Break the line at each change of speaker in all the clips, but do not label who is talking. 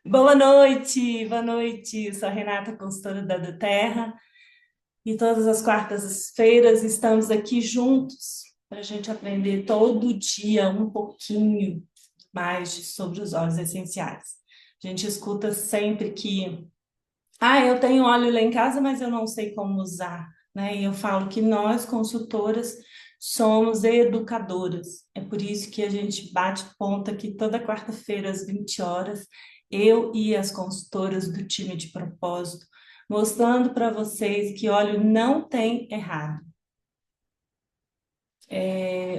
Boa noite. Eu sou a Renata, consultora da Do Terra, e todas as quartas-feiras estamos aqui juntos para a gente aprender todo dia um pouquinho mais sobre os óleos essenciais. A gente escuta sempre que, eu tenho óleo lá em casa, mas eu não sei como usar, né? E eu falo que nós, consultoras, somos educadoras. É por isso que a gente bate ponta aqui toda quarta-feira às 20 horas, eu e as consultoras do time de propósito, mostrando para vocês que óleo não tem errado,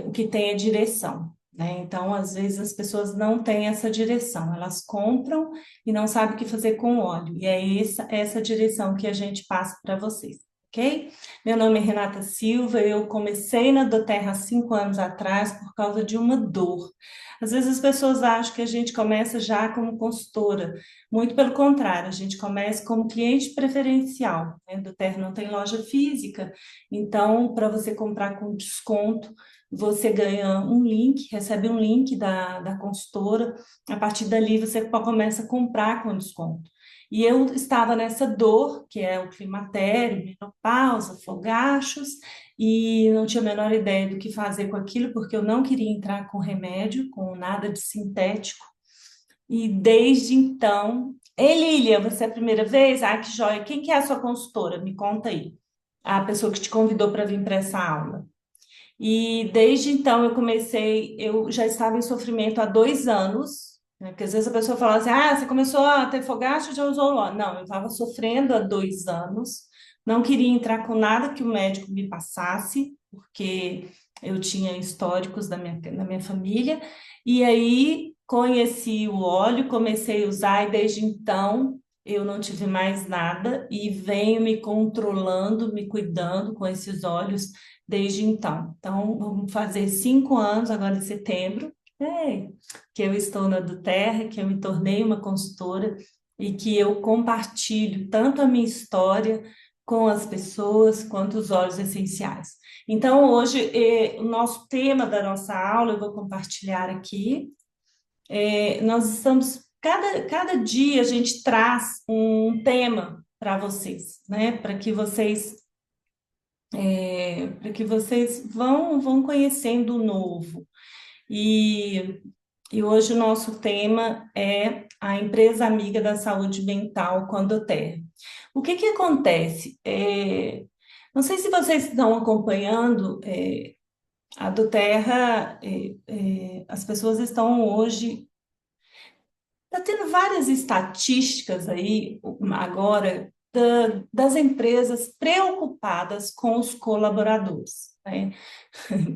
o que tem é direção. Né? Então, às vezes, as pessoas não têm essa direção, elas compram e não sabem o que fazer com o óleo, e é essa direção que a gente passa para vocês, ok? Meu nome é Renata Silva, eu comecei na Doterra há 5 anos atrás por causa de uma dor. Às vezes as pessoas acham que a gente começa já como consultora, muito pelo contrário, a gente começa como cliente preferencial. Né? Doterra não tem loja física, então, para você comprar com desconto, você ganha um link, recebe um link da consultora. A partir dali, você começa a comprar com desconto. E eu estava nessa dor, que é o climatério, menopausa, fogachos, e não tinha a menor ideia do que fazer com aquilo, porque eu não queria entrar com remédio, com nada de sintético. E desde então. Ei, Lília, você é a primeira vez? Ah, que joia. Quem que é a sua consultora? Me conta aí. A pessoa que te convidou para vir para essa aula. E desde então eu já estava em sofrimento há 2 anos, né? Porque às vezes a pessoa fala assim, você começou a ter fogacho, já usou o óleo. Não, eu estava sofrendo há 2 anos, não queria entrar com nada que o médico me passasse, porque eu tinha históricos da minha família, e aí conheci o óleo, comecei a usar, e desde então eu não tive mais nada, e venho me controlando, me cuidando com esses óleos desde então. Então, vamos fazer 5 anos agora em setembro, é, que eu estou na do Terra, que eu me tornei uma consultora e que eu compartilho tanto a minha história com as pessoas quanto os óleos essenciais. Então, hoje, o nosso tema da nossa aula, eu vou compartilhar aqui. Nós estamos, cada dia a gente traz um tema para vocês, né? Para que vocês vão conhecendo o novo. E, e hoje o nosso tema é a empresa amiga da saúde mental, Condoter. O que que acontece? Não sei se vocês estão acompanhando, a do Terra, as pessoas estão hoje. Está tendo várias estatísticas aí agora das empresas preocupadas com os colaboradores, né?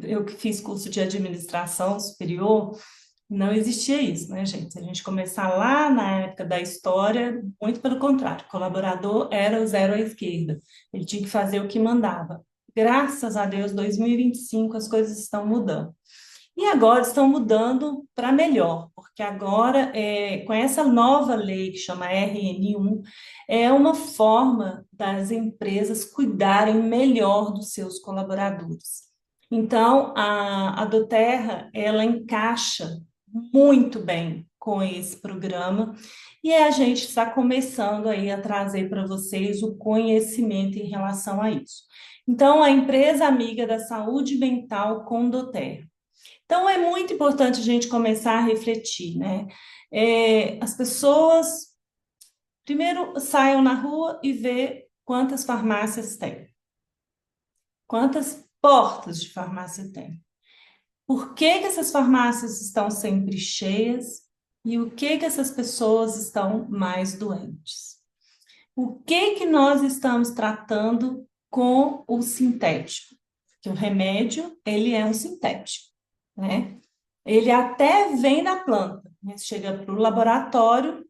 Eu que fiz curso de administração superior, não existia isso, né, gente? Se a gente começar lá na época da história, muito pelo contrário, o colaborador era o zero à esquerda, ele tinha que fazer o que mandava. Graças a Deus, 2025 as coisas estão mudando. E agora estão mudando para melhor, porque agora, com essa nova lei que chama RN1, é uma forma das empresas cuidarem melhor dos seus colaboradores. Então, a Doterra, ela encaixa muito bem com esse programa e a gente está começando aí a trazer para vocês o conhecimento em relação a isso. Então, a empresa amiga da saúde mental com Doterra. Então, é muito importante a gente começar a refletir, né? As pessoas, primeiro, saiam na rua e vê quantas farmácias tem, quantas portas de farmácia tem. Por que que essas farmácias estão sempre cheias e o que que essas pessoas estão mais doentes? O que que nós estamos tratando com o sintético? Que o remédio, ele é um sintético, né? Ele até vem da planta, mas chega para o laboratório,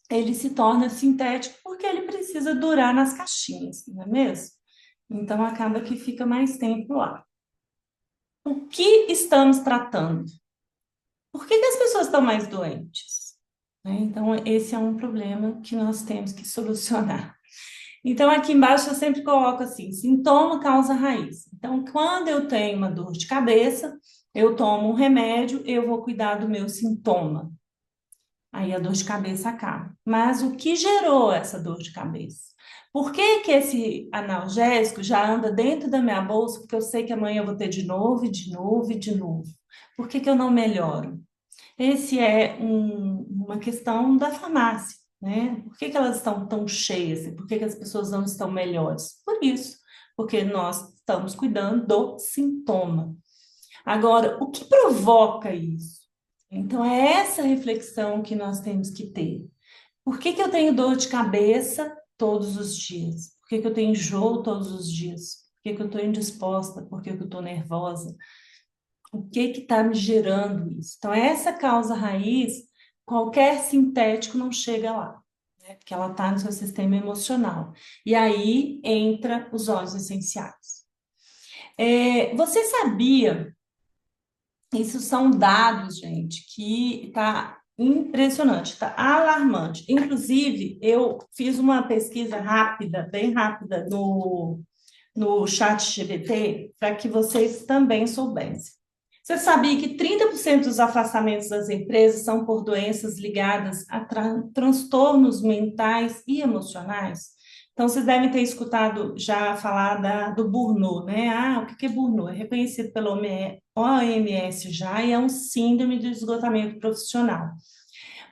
ele se torna sintético porque ele precisa durar nas caixinhas, não é mesmo? Então acaba que fica mais tempo lá. O que estamos tratando? Por que que as pessoas estão mais doentes? Né? Então, esse é um problema que nós temos que solucionar. Então, aqui embaixo eu sempre coloco assim: sintoma, causa, raiz. Então, quando eu tenho uma dor de cabeça, eu tomo um remédio, eu vou cuidar do meu sintoma. Aí a dor de cabeça acaba. Mas o que gerou essa dor de cabeça? Por que que esse analgésico já anda dentro da minha bolsa? Porque eu sei que amanhã eu vou ter de novo, e de novo e de novo. Por que que eu não melhoro? Esse é uma questão da farmácia, né? Por que que elas estão tão cheias? Por que que as pessoas não estão melhores? Por isso, porque nós estamos cuidando do sintoma. Agora, o que provoca isso? Então, é essa reflexão que nós temos que ter. Por que que eu tenho dor de cabeça todos os dias? Por que que eu tenho enjoo todos os dias? Por que que eu estou indisposta? Por que que eu estou nervosa? O que que está me gerando isso? Então, essa causa raiz, qualquer sintético não chega lá, né? Porque ela está no seu sistema emocional. E aí entra os óleos essenciais. Você sabia? Isso são dados, gente, que está impressionante, está alarmante. Inclusive, eu fiz uma pesquisa rápida, bem rápida, no chat GPT, para que vocês também soubessem. Você sabia que 30% dos afastamentos das empresas são por doenças ligadas a transtornos mentais e emocionais? Então, vocês devem ter escutado já falar do Burnout, né? Ah, o que que é Burnout? É reconhecido pela OMS já e é um síndrome de esgotamento profissional.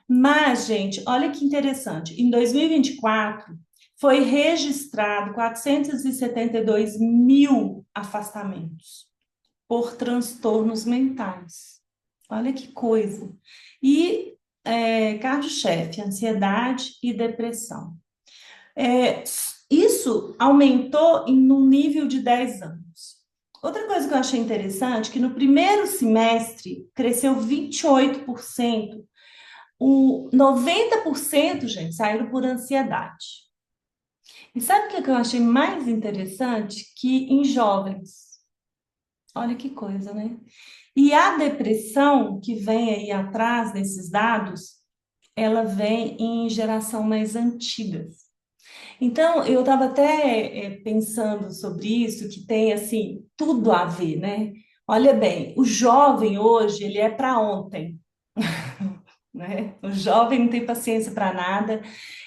Mas, gente, olha que interessante. Em 2024, foi registrado 472 mil afastamentos por transtornos mentais. Olha que coisa. E cardio-chefe, ansiedade e depressão. É, isso aumentou em um nível de 10 anos. Outra coisa que eu achei interessante, que no primeiro semestre cresceu 28%, o 90%, gente, saíram por ansiedade. E sabe o que eu achei mais interessante? Que em jovens, olha que coisa, né? E a depressão que vem aí atrás desses dados, ela vem em geração mais antigas. Então, eu estava até pensando sobre isso, que tem, assim, tudo a ver, né? Olha bem, o jovem hoje, ele é para ontem, né? O jovem não tem paciência para nada,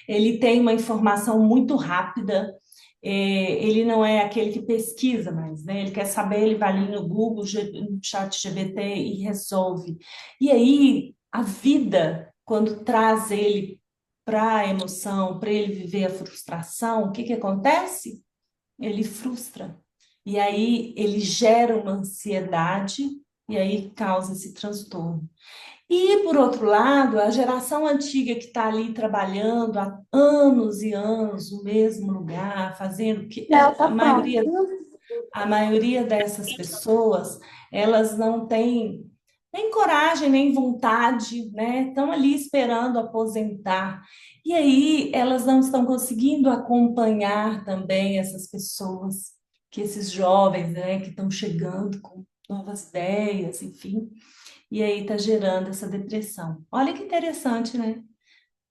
ele tem uma informação muito rápida, ele não é aquele que pesquisa mais, né? Ele quer saber, ele vai ali no Google, no chat GPT e resolve. E aí, a vida, quando traz ele para a emoção, para ele viver a frustração, o que que acontece? Ele frustra. E aí ele gera uma ansiedade e aí causa esse transtorno. E, por outro lado, a geração antiga que está ali trabalhando há anos e anos no mesmo lugar, fazendo que
Já
a
tá
maioria,
pronto.
a maioria dessas pessoas, elas não têm nem coragem, nem vontade, né? Estão ali esperando aposentar. E aí elas não estão conseguindo acompanhar também essas pessoas, que esses jovens, né, que estão chegando com novas ideias, enfim. E aí está gerando essa depressão. Olha que interessante, né?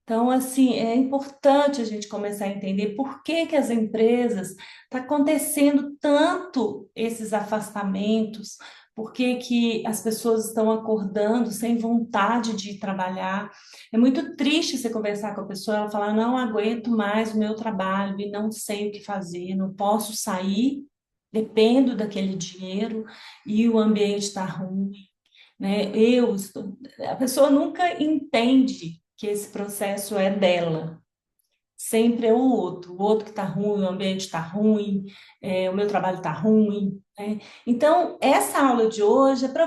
Então, assim, é importante a gente começar a entender por que que as empresas está acontecendo tanto esses afastamentos, por que que as pessoas estão acordando sem vontade de trabalhar. É muito triste você conversar com a pessoa, ela falar, não aguento mais o meu trabalho e não sei o que fazer, não posso sair, dependo daquele dinheiro e o ambiente está ruim, né? A pessoa nunca entende que esse processo é dela. Sempre é o outro que está ruim, o ambiente está ruim, o meu trabalho está ruim, né? Então, essa aula de hoje é para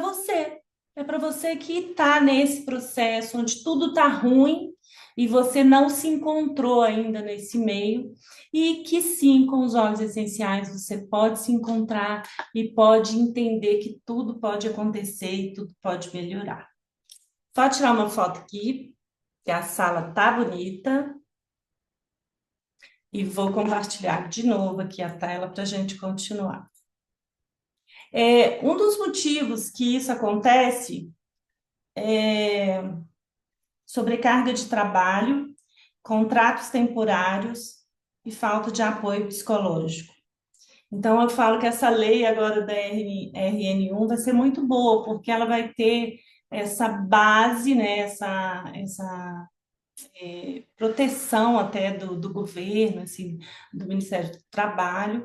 você que está nesse processo onde tudo está ruim e você não se encontrou ainda nesse meio, e que sim, com os óleos essenciais você pode se encontrar e pode entender que tudo pode acontecer e tudo pode melhorar. Só tirar uma foto aqui, que a sala tá bonita, e vou compartilhar de novo aqui a tela para a gente continuar. Um dos motivos que isso acontece é sobrecarga de trabalho, contratos temporários e falta de apoio psicológico. Então, eu falo que essa lei agora da RN1 vai ser muito boa, porque ela vai ter essa base, né, essa proteção até do governo, assim, do Ministério do Trabalho,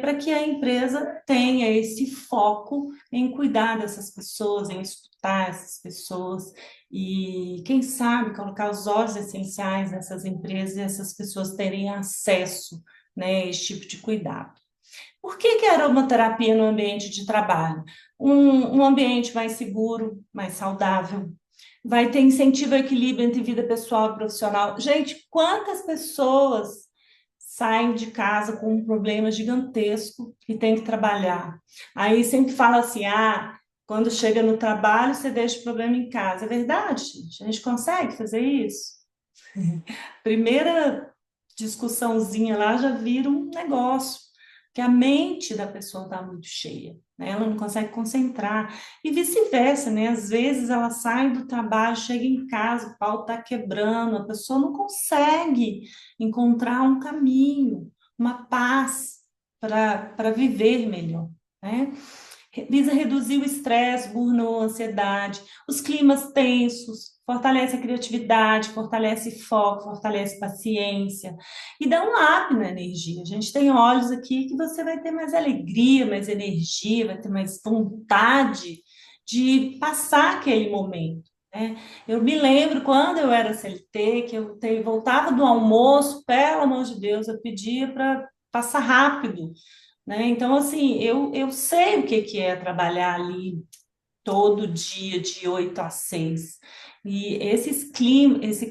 para que a empresa tenha esse foco em cuidar dessas pessoas, em escutar essas pessoas e, quem sabe, colocar os óleos essenciais nessas empresas e essas pessoas terem acesso, né, a esse tipo de cuidado. Por que a aromaterapia no ambiente de trabalho? Um ambiente mais seguro, mais saudável, vai ter incentivo ao equilíbrio entre vida pessoal e profissional. Gente, quantas pessoas saem de casa com um problema gigantesco e tem que trabalhar? Aí sempre fala assim: ah, quando chega no trabalho, você deixa o problema em casa. É verdade, gente? A gente consegue fazer isso? Primeira discussãozinha lá já vira um negócio, que a mente da pessoa está muito cheia, né? Ela não consegue concentrar. E vice-versa, né? Às vezes ela sai do trabalho, chega em casa, o pau está quebrando, a pessoa não consegue encontrar um caminho, uma paz para viver melhor, né? Visa reduzir o estresse, burnout, ansiedade, os climas tensos, fortalece a criatividade, fortalece foco, fortalece paciência e dá um up na energia. A gente tem óleos aqui que você vai ter mais alegria, mais energia, vai ter mais vontade de passar aquele momento, né? Eu me lembro quando eu era CLT, que voltava do almoço, pelo amor de Deus, eu pedia para passar rápido, né? Então, assim, eu sei o que é trabalhar ali todo dia, de 8 às 6. E esse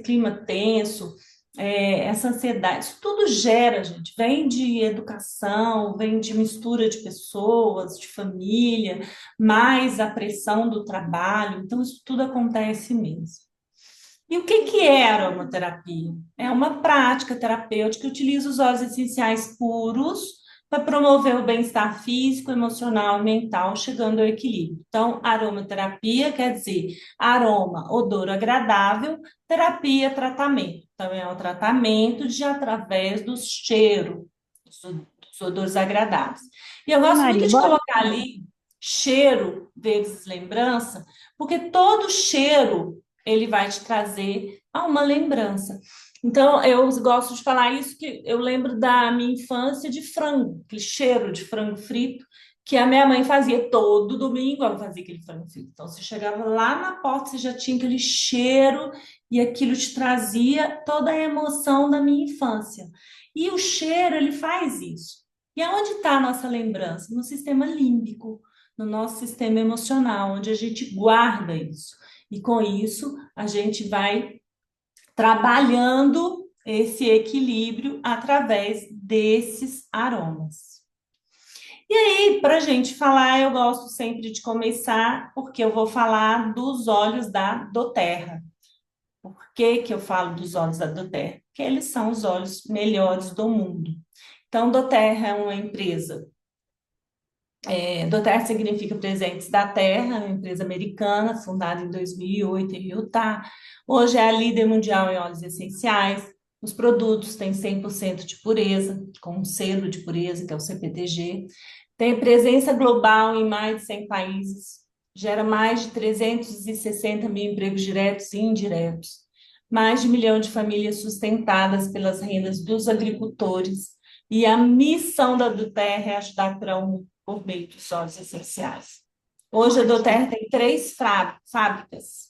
clima tenso, essa ansiedade, isso tudo gera, gente. Vem de educação, vem de mistura de pessoas, de família, mais a pressão do trabalho. Então, isso tudo acontece mesmo. E o que é a aromaterapia? É uma prática terapêutica que utiliza os óleos essenciais puros para promover o bem-estar físico, emocional e mental, chegando ao equilíbrio. Então, aromaterapia quer dizer aroma, odor agradável, terapia, tratamento. Então, é um tratamento através do cheiro, dos odores agradáveis. E eu gosto muito
Maria,
de
bora.
colocar ali cheiro vezes lembrança, porque todo cheiro ele vai te trazer a uma lembrança. Então, eu gosto de falar isso, que eu lembro da minha infância de frango, aquele cheiro de frango frito, que a minha mãe fazia todo domingo, ela fazia aquele frango frito. Então, você chegava lá na porta, você já tinha aquele cheiro, e aquilo te trazia toda a emoção da minha infância. E o cheiro, ele faz isso. E aonde está a nossa lembrança? No sistema límbico, no nosso sistema emocional, onde a gente guarda isso. E com isso, a gente vai trabalhando esse equilíbrio através desses aromas. E aí, para a gente falar, eu gosto sempre de começar, porque eu vou falar dos óleos da doTERRA. Por que eu falo dos óleos da doTERRA? Porque eles são os óleos melhores do mundo. Então, doTERRA é uma empresa. doTERRA significa Presentes da Terra, é uma empresa americana, fundada em 2008 em Utah. Hoje é a líder mundial em óleos essenciais. Os produtos têm 100% de pureza, com um selo de pureza, que é o CPTG. Tem presença global em mais de 100 países. Gera mais de 360 mil empregos diretos e indiretos. Mais de 1 milhão de famílias sustentadas pelas rendas dos agricultores. E a missão da doTERRA é ajudar a curar o mundo por meio dos óleos essenciais. Hoje a doTERRA tem 3 fábricas.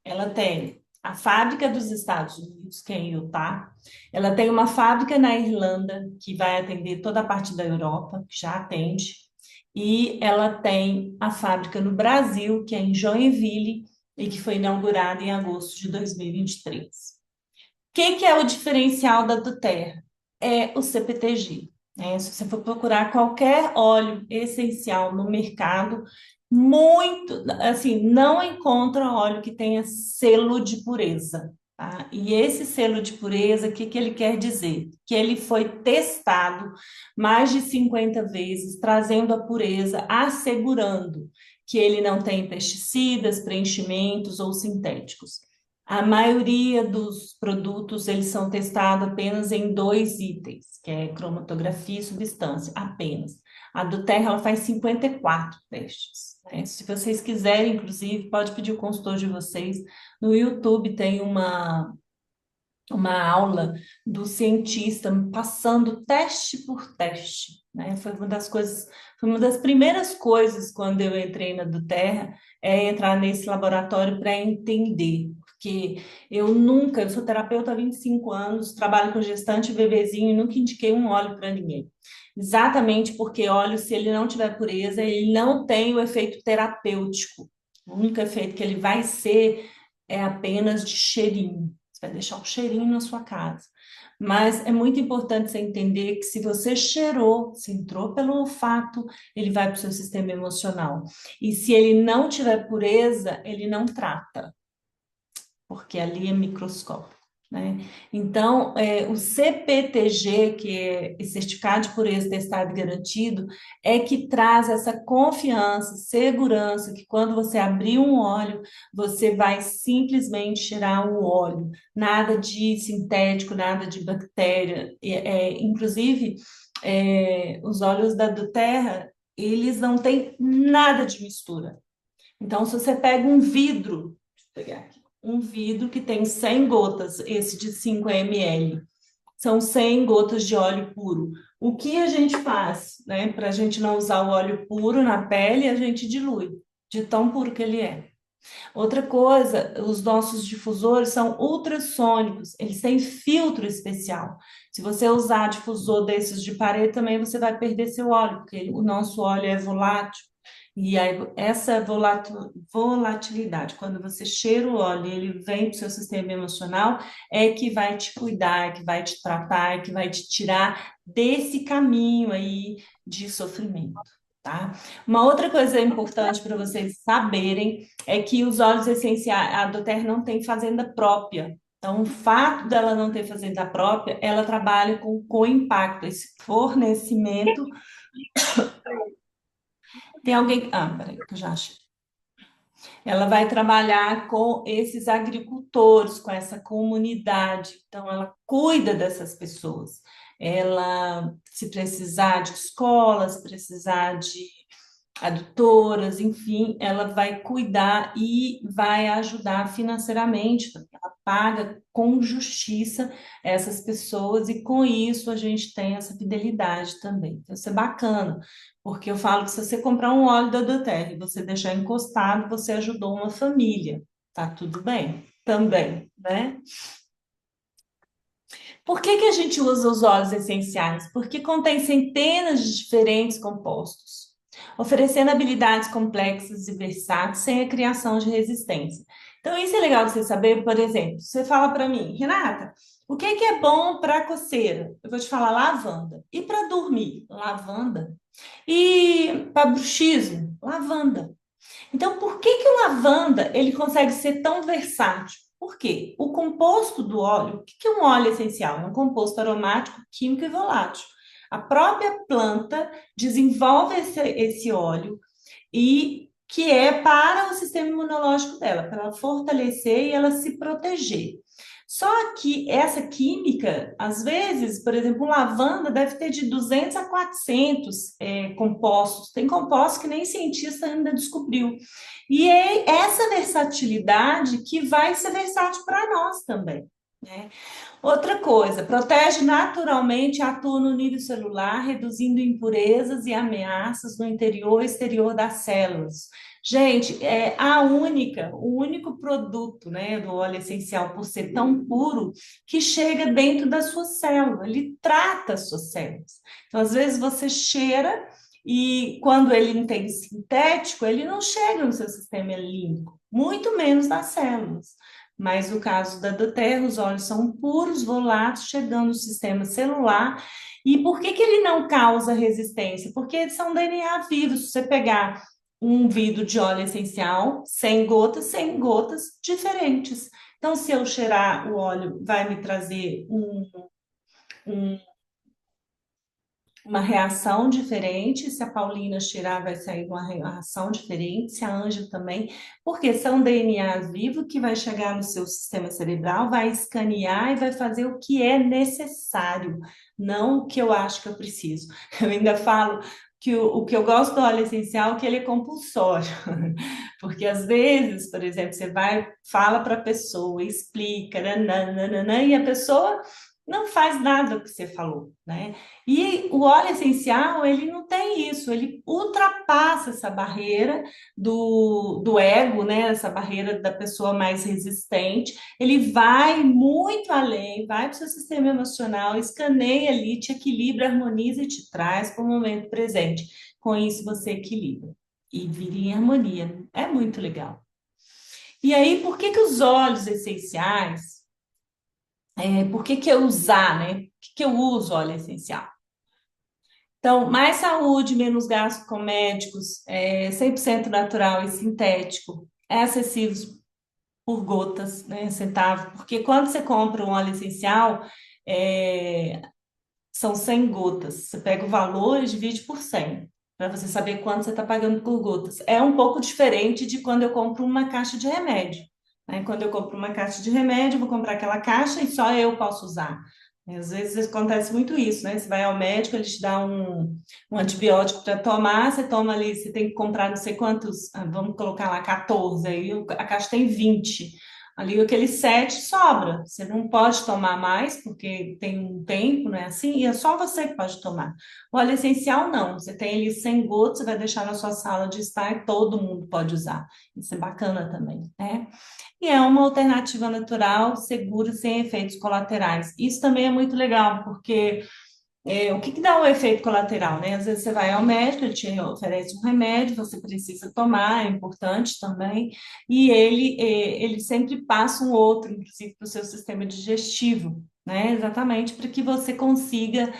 Ela tem a fábrica dos Estados Unidos, que é em Utah. Ela tem uma fábrica na Irlanda, que vai atender toda a parte da Europa, que já atende. E ela tem a fábrica no Brasil, que é em Joinville, e que foi inaugurada em agosto de 2023. Que é o diferencial da doTERRA? É o CPTG, né? Se você for procurar qualquer óleo essencial no mercado, muito, assim, não encontra óleo que tenha selo de pureza, tá? E esse selo de pureza, o que ele quer dizer? Que ele foi testado mais de 50 vezes, trazendo a pureza, assegurando que ele não tem pesticidas, preenchimentos ou sintéticos. A maioria dos produtos eles são testados apenas em 2 itens, que é cromatografia e substância, apenas. A do Terra, ela faz 54 testes, né? Se vocês quiserem, inclusive, pode pedir o consultor de vocês. No YouTube tem uma aula do cientista passando teste por teste, né? Foi uma das primeiras coisas quando eu entrei na do Terra, é entrar nesse laboratório para entender, porque eu sou terapeuta há 25 anos, trabalho com gestante e bebezinho e nunca indiquei um óleo para ninguém. Exatamente porque óleo, se ele não tiver pureza, ele não tem o efeito terapêutico. O único efeito que ele vai ser é apenas de cheirinho. Você vai deixar um cheirinho na sua casa. Mas é muito importante você entender que se você cheirou, se entrou pelo olfato, ele vai para o seu sistema emocional. E se ele não tiver pureza, ele não trata, porque ali é microscópio, né? Então, o CPTG, que é esse Certificado de Pureza Testado e Garantido, é que traz essa confiança, segurança, que quando você abrir um óleo, você vai simplesmente tirar o óleo, nada de sintético, nada de bactéria, inclusive, os óleos da Doterra, eles não têm nada de mistura. Então, se você pega um vidro, deixa eu pegar aqui, um vidro que tem 100 gotas, esse de 5 ml, são 100 gotas de óleo puro. O que a gente faz, né, para a gente não usar o óleo puro na pele, a gente dilui, de tão puro que ele é. Outra coisa, os nossos difusores são ultrassônicos, eles têm filtro especial. Se você usar difusor desses de parede, também você vai perder seu óleo, porque o nosso óleo é volátil. E aí, essa volatilidade, quando você cheira o óleo e ele vem para o seu sistema emocional, é que vai te cuidar, é que vai te tratar, é que vai te tirar desse caminho aí de sofrimento, tá? Uma outra coisa importante para vocês saberem é que os óleos essenciais, a doTERRA não tem fazenda própria. Então, o fato dela não ter fazenda própria, ela trabalha com impacto, esse fornecimento. Tem alguém. Ah, peraí, que eu já achei. Ela vai trabalhar com esses agricultores, com essa comunidade. Então, ela cuida dessas pessoas. Ela, se precisar de escolas, precisar de adutoras, enfim, ela vai cuidar e vai ajudar financeiramente também. Ela paga com justiça essas pessoas e com isso a gente tem essa fidelidade também. Então, isso é bacana, porque eu falo que se você comprar um óleo da doTERRA e você deixar encostado, você ajudou uma família. Tá tudo bem também, né? Por que que a gente usa os óleos essenciais? Porque contém centenas de diferentes compostos, oferecendo habilidades complexas e versáteis sem a criação de resistência. Então, isso é legal de você saber, por exemplo, você fala para mim, Renata, o que que é bom para coceira? Eu vou te falar lavanda. E para dormir? Lavanda. E para bruxismo? Lavanda. Então, por que que o lavanda ele consegue ser tão versátil? Por quê? O composto do óleo, o que que é um óleo essencial? É um composto aromático, químico e volátil. A própria planta desenvolve esse óleo e que é para o sistema imunológico dela, para ela fortalecer e ela se proteger. Só que essa química, às vezes, por exemplo, lavanda deve ter de 200 a 400 compostos. Tem compostos que nem cientista ainda descobriu. E é essa versatilidade que vai ser versátil para nós também, né? Outra coisa, protege naturalmente, atua no nível celular, reduzindo impurezas e ameaças no interior e exterior das células. Gente, é o único produto, né, do óleo essencial, por ser tão puro, que chega dentro da sua célula, ele trata as suas células. Então, às vezes, você cheira e quando ele não tem sintético, ele não chega no seu sistema límbico, muito menos nas células. Mas no caso da doTERRA, os óleos são puros, voláteis, chegando no sistema celular. E por que que ele não causa resistência? Porque eles são DNA vivos. Se você pegar um vidro de óleo essencial, 100 gotas diferentes. Então, se eu cheirar o óleo, vai me trazer um uma reação diferente. Se a Paulina cheirar, vai sair uma reação diferente, se a Ângela também, porque são DNA vivo que vai chegar no seu sistema cerebral, vai escanear e vai fazer o que é necessário, não o que eu acho que eu preciso. Eu ainda falo que o que eu gosto do óleo essencial é que ele é compulsório. Porque às vezes, por exemplo, você vai, fala para a pessoa, explica, nananana, e a pessoa não faz nada do que você falou, né? E o óleo essencial, ele não tem isso, ele ultrapassa essa barreira do ego, né? Essa barreira da pessoa mais resistente. Ele vai muito além, vai para o seu sistema emocional, escaneia ali, te equilibra, harmoniza e te traz para o momento presente. Com isso, você equilibra e vive em harmonia. É muito legal. E aí, por que que os óleos essenciais, por que que eu usar, né? Por que que eu uso óleo essencial? Então, mais saúde, menos gasto com médicos, 100% natural e sintético, é acessível por gotas, né, centavo, porque quando você compra um óleo essencial, é, são 100 gotas. Você pega o valor e divide por 100, para você saber quanto você está pagando por gotas. É um pouco diferente de quando eu compro uma caixa de remédio, né? Quando eu compro uma caixa de remédio, eu vou comprar aquela caixa e só eu posso usar. Às vezes acontece muito isso, né? Você vai ao médico, ele te dá um antibiótico para tomar, você toma ali, você tem que comprar não sei quantos, vamos colocar lá 14, aí a caixa tem 20. Ali aquele 7 sobra. Você não pode tomar mais, porque tem um tempo, não é assim? E é só você que pode tomar. O óleo essencial, não. Você tem ali 100 gotas, você vai deixar na sua sala de estar e todo mundo pode usar. Isso é bacana também, né? E é uma alternativa natural, segura, sem efeitos colaterais. Isso também é muito legal, porque o que que dá o efeito colateral, né? Às vezes você vai ao médico, ele te oferece um remédio, você precisa tomar, é importante também, e ele sempre passa um outro, inclusive para o seu sistema digestivo, né? Exatamente para que você consiga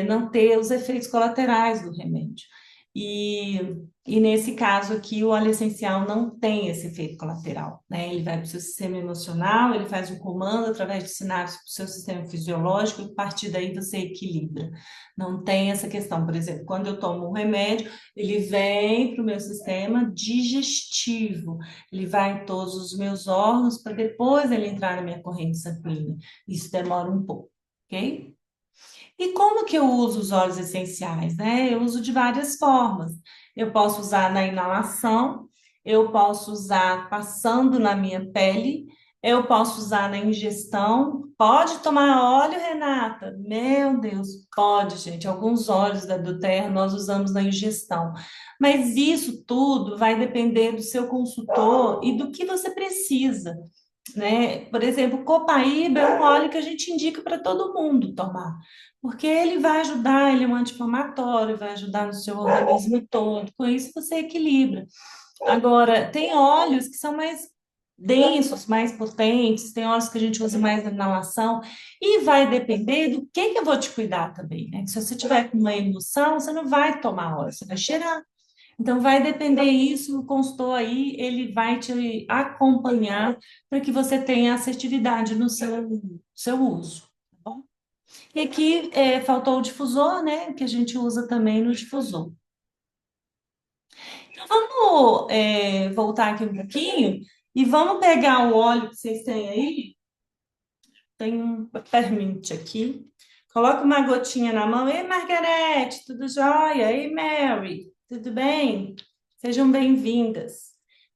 não ter os efeitos colaterais do remédio. E, e nesse caso aqui, o óleo essencial não tem esse efeito colateral, né? Ele vai para o seu sistema emocional, ele faz um comando através de sinapses para o seu sistema fisiológico, e a partir daí você equilibra. Não tem essa questão, por exemplo, quando eu tomo um remédio, ele vem para o meu sistema digestivo, ele vai em todos os meus órgãos para depois ele entrar na minha corrente sanguínea. Isso demora um pouco, ok? E como que eu uso os óleos essenciais, né? Eu uso de várias formas. Eu posso usar na inalação, eu posso usar passando na minha pele, eu posso usar na ingestão. Pode tomar óleo, Renata? Meu Deus, pode, gente. Alguns óleos da Doterra nós usamos na ingestão. Mas isso tudo vai depender do seu consultor e do que você precisa, né? Por exemplo, copaíba é um óleo que a gente indica para todo mundo tomar, porque ele vai ajudar, ele é um anti-inflamatório, vai ajudar no seu organismo todo, com isso você equilibra. Agora, tem óleos que são mais densos, mais potentes, tem óleos que a gente usa mais na inalação, e vai depender do que eu vou te cuidar também, né? Que se você tiver com uma emoção, você não vai tomar óleo, você vai cheirar. Então, vai depender isso, o consultor aí, ele vai te acompanhar para que você tenha assertividade no seu uso, tá bom? E aqui faltou o difusor, né? Que a gente usa também no difusor. Então, vamos voltar aqui um pouquinho e vamos pegar o óleo que vocês têm aí. Tem um peppermint aqui. Coloca uma gotinha na mão. Ei, Margarete, tudo jóia? Ei, Mary, tudo bem? Sejam bem-vindas.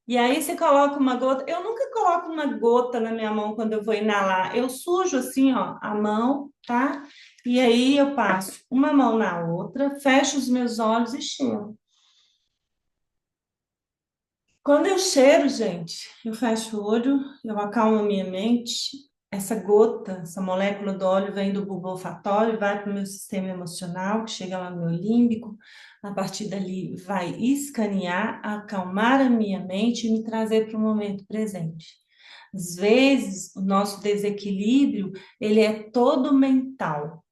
E aí você coloca uma gota. Eu nunca coloco uma gota na minha mão quando eu vou inalar. Eu sujo assim, ó, a mão, tá? E aí eu passo uma mão na outra, fecho os meus olhos e cheiro. Quando eu cheiro, gente, eu fecho o olho, eu acalmo a minha mente. Essa gota, essa molécula do óleo vem do bulbo olfatório, vai para o meu sistema emocional, que chega lá no meu límbico. A partir dali, vai escanear, acalmar a minha mente e me trazer para o momento presente. Às vezes, o nosso desequilíbrio, ele é todo mental.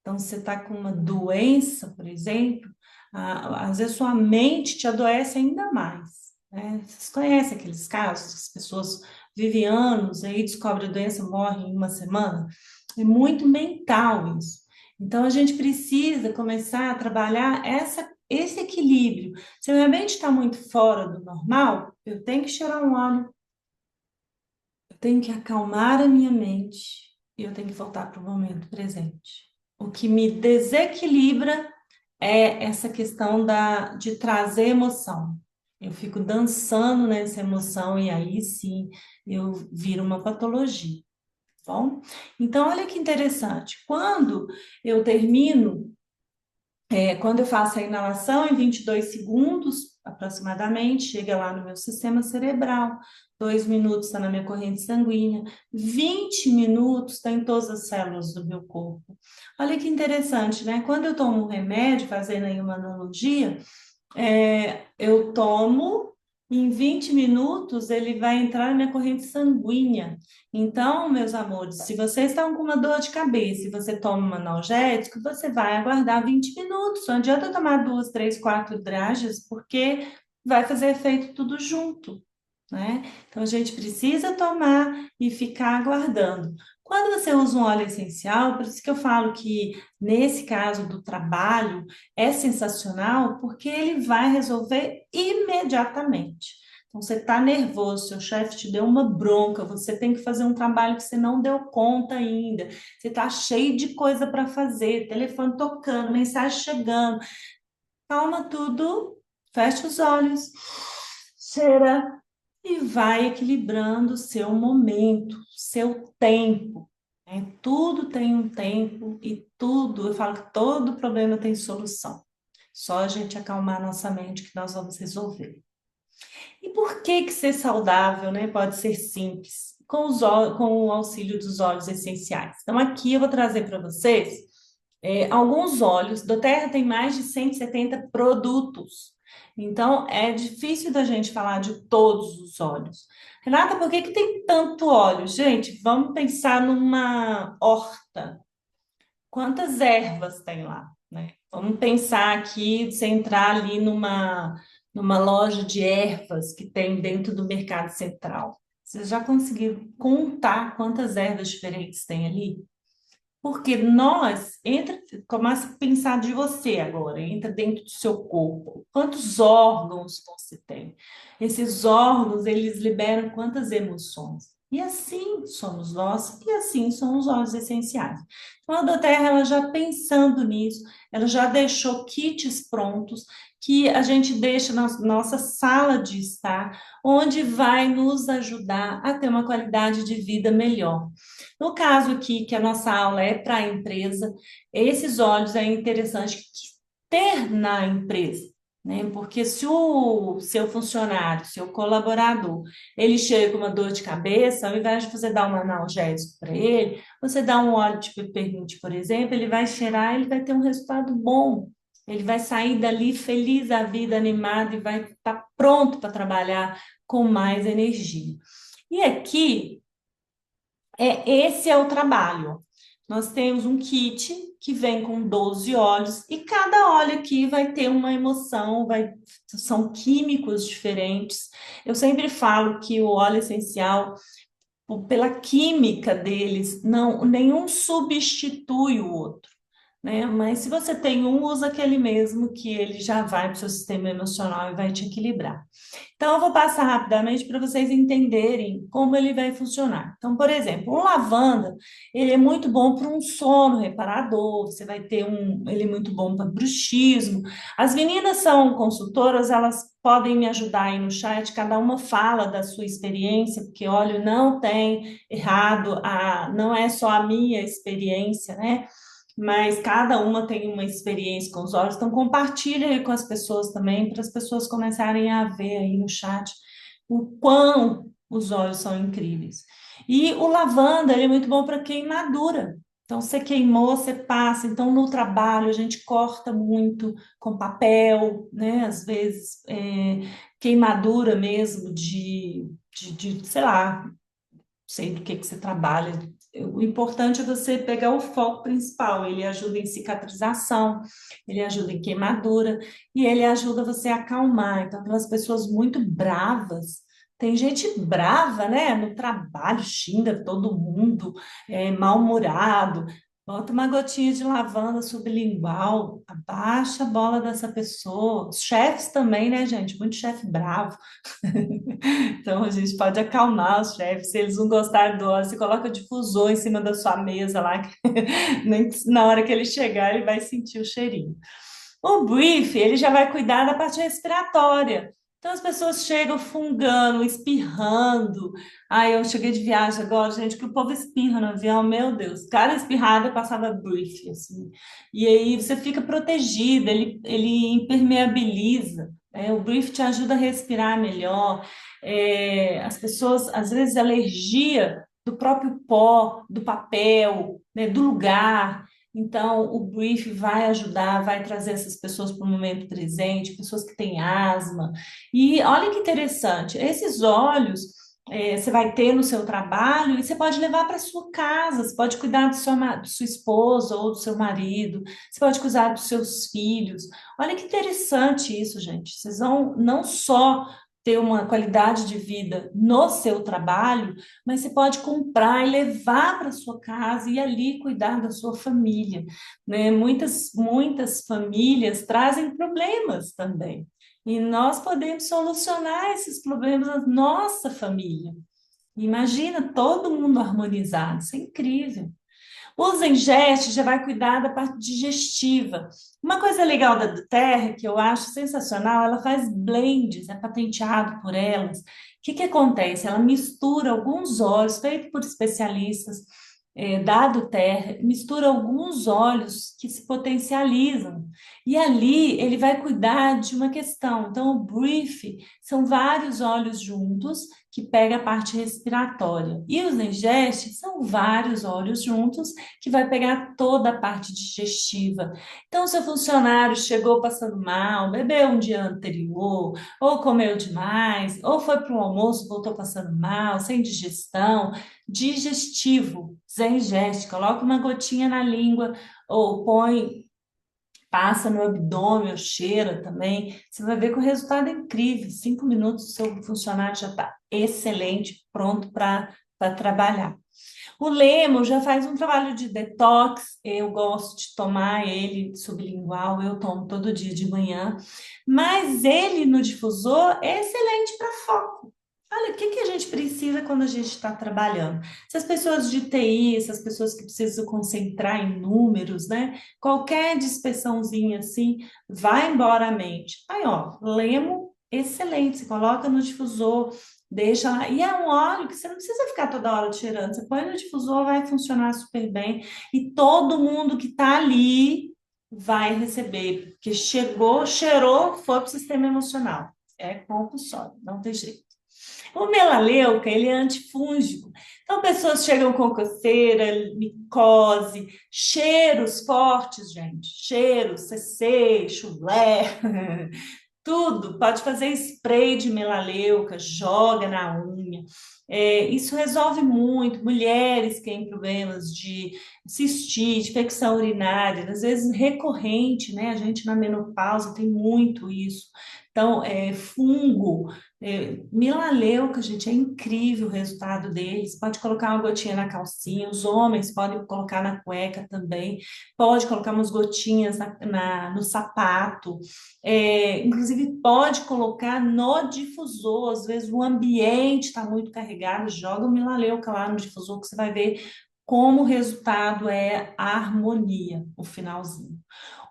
Então, se você está com uma doença, por exemplo, às vezes sua mente te adoece ainda mais, né? Vocês conhecem aqueles casos? As pessoas vivem anos, aí descobrem a doença, morrem em uma semana. É muito mental isso. Então, a gente precisa começar a trabalhar esse equilíbrio. Se a minha mente está muito fora do normal, eu tenho que cheirar um óleo, eu tenho que acalmar a minha mente e eu tenho que voltar para o momento presente. O que me desequilibra é essa questão de trazer emoção. Eu fico dançando nessa emoção e aí sim eu viro uma patologia, tá bom? Então, olha que interessante. Quando eu termino quando eu faço a inalação, em 22 segundos, aproximadamente, chega lá no meu sistema cerebral, 2 minutos está na minha corrente sanguínea, 20 minutos está em todas as células do meu corpo. Olha que interessante, né? Quando eu tomo um remédio, fazendo aí uma analogia, eu tomo, em 20 minutos ele vai entrar na minha corrente sanguínea. Então, meus amores, se vocês estão com uma dor de cabeça e você toma um analgésico, você vai aguardar 20 minutos. Não adianta tomar duas, três, quatro dragas, porque vai fazer efeito tudo junto, né? Então, a gente precisa tomar e ficar aguardando. Quando você usa um óleo essencial, por isso que eu falo que nesse caso do trabalho, é sensacional porque ele vai resolver imediatamente. Então, você está nervoso, seu chefe te deu uma bronca, você tem que fazer um trabalho que você não deu conta ainda, você está cheio de coisa para fazer, telefone tocando, mensagem chegando. Calma tudo, fecha os olhos, cheira e vai equilibrando o seu momento, seu tempo. Né? Tudo tem um tempo e tudo, eu falo que todo problema tem solução. Só a gente acalmar a nossa mente que nós vamos resolver. E por que que ser saudável, né, pode ser simples? Com o auxílio dos óleos essenciais. Então, aqui eu vou trazer para vocês alguns óleos. Do Terra tem mais de 170 produtos. Então, é difícil da gente falar de todos os óleos. Renata, por que que tem tanto óleo? Gente, vamos pensar numa horta. Quantas ervas tem lá, né? Vamos pensar aqui, você entrar ali numa loja de ervas que tem dentro do Mercado Central. Vocês já conseguiram contar quantas ervas diferentes tem ali? Porque começa a pensar de você agora, entra dentro do seu corpo. Quantos órgãos você tem? Esses órgãos, eles liberam quantas emoções? E assim somos nós, e assim são os óleos essenciais. Então, a Doterra, ela já pensando nisso, ela já deixou kits prontos que a gente deixa na nossa sala de estar, onde vai nos ajudar a ter uma qualidade de vida melhor. No caso aqui, que a nossa aula é para a empresa, esses olhos é interessante ter na empresa, né? Porque se o seu funcionário, seu colaborador, ele chega com uma dor de cabeça, ao invés de você dar um analgésico para ele, você dá um óleo de peppermint, por exemplo, ele vai cheirar, ele vai ter um resultado bom. Ele vai sair dali feliz da vida, animado e vai estar pronto para trabalhar com mais energia. E aqui esse é o trabalho. Nós temos um kit que vem com 12 óleos e cada óleo aqui vai ter uma emoção, são químicos diferentes. Eu sempre falo que o óleo essencial, pela química deles, não, nenhum substitui o outro, né? Mas se você tem um, usa aquele mesmo que ele já vai para o seu sistema emocional e vai te equilibrar. Então, eu vou passar rapidamente para vocês entenderem como ele vai funcionar. Então, por exemplo, o lavanda, ele é muito bom para um sono reparador, você vai ter ele é muito bom para bruxismo. As meninas são consultoras, elas podem me ajudar aí no chat, cada uma fala da sua experiência, porque óleo não tem errado, não é só a minha experiência, né? Mas cada uma tem uma experiência com os olhos, então compartilha aí com as pessoas também, para as pessoas começarem a ver aí no chat o quão os olhos são incríveis. E o lavanda, ele é muito bom para queimadura. Então, você queimou, você passa. Então, no trabalho, a gente corta muito com papel, né? Às vezes, queimadura mesmo sei lá, sei do que você trabalha. O importante é você pegar o foco principal. Ele ajuda em cicatrização, ele ajuda em queimadura e ele ajuda você a acalmar. Então, aquelas pessoas muito bravas, tem gente brava, né? No trabalho, xinga todo mundo, é mal-humorado. Bota uma gotinha de lavanda sublingual, abaixa a bola dessa pessoa. Os chefes também, né, gente? Muito chefe bravo. Então, a gente pode acalmar os chefes. Se eles não gostarem do óleo, você coloca difusor em cima da sua mesa lá, que nem na hora que ele chegar, ele vai sentir o cheirinho. O brief, ele já vai cuidar da parte respiratória. Então, as pessoas chegam fungando, espirrando. Ai, eu cheguei de viagem agora, gente, que o povo espirra no avião, meu Deus. Cada espirrada eu passava brief, assim. E aí você fica protegida, ele impermeabiliza, né? O brief te ajuda a respirar melhor. As pessoas, às vezes, alergia do próprio pó, do papel, né, do lugar. Então, o brief vai ajudar, vai trazer essas pessoas para o momento presente, pessoas que têm asma. E olha que interessante, esses óleos você vai ter no seu trabalho e você pode levar para sua casa, você pode cuidar do sua esposa ou do seu marido, você pode cuidar dos seus filhos. Olha que interessante isso, gente. Vocês vão não só ter uma qualidade de vida no seu trabalho, mas você pode comprar e levar para sua casa e ali cuidar da sua família, né? Muitas famílias trazem problemas também. E nós podemos solucionar esses problemas na nossa família. Imagina todo mundo harmonizado, isso é incrível. O Zengeste já vai cuidar da parte digestiva. Uma coisa legal da Terra, que eu acho sensacional, ela faz blends, é patenteado por elas. O que que acontece? Ela mistura alguns óleos, feito por especialistas, da Terra, mistura alguns óleos que se potencializam. E ali ele vai cuidar de uma questão. Então, o brief são vários óleos juntos que pega a parte respiratória. E os Zengeste são vários óleos juntos que vai pegar toda a parte digestiva. Então, seu funcionário chegou passando mal, bebeu um dia anterior, ou comeu demais, ou foi para o almoço, voltou passando mal, sem digestão, digestivo, Zengeste, coloca uma gotinha na língua, ou põe, passa no abdômen, ou cheira também, você vai ver que o resultado é incrível. 5 minutos, o seu funcionário já está excelente, pronto para trabalhar. O Lemo já faz um trabalho de detox, eu gosto de tomar ele sublingual, eu tomo todo dia de manhã, mas ele no difusor é excelente para foco. Olha, o que que a gente precisa quando a gente está trabalhando? Se as pessoas de TI, essas pessoas que precisam concentrar em números, né? Qualquer dispersãozinha assim, vai embora a mente. Aí, ó, Lemo, excelente, você coloca no difusor, deixa lá. E é um óleo que você não precisa ficar toda hora tirando. Você põe no difusor, vai funcionar super bem. E todo mundo que está ali vai receber, porque chegou, cheirou, foi para o sistema emocional. É compulsório, não tem jeito. O melaleuca, ele é antifúngico. Então, pessoas chegam com coceira, micose, cheiros fortes, gente. Cheiros, CC, chulé, tudo. Pode fazer spray de melaleuca, joga na unha. Isso resolve muito. Mulheres que têm problemas de cistite, infecção urinária, às vezes recorrente, né? A gente na menopausa tem muito isso. Então, fungo, melaleuca, gente, é incrível o resultado deles. Pode colocar uma gotinha na calcinha, os homens podem colocar na cueca também, pode colocar umas gotinhas no sapato. Inclusive, pode colocar no difusor. Às vezes, o ambiente está muito carregado, joga o melaleuca lá no difusor, que você vai ver como o resultado é a harmonia, o finalzinho.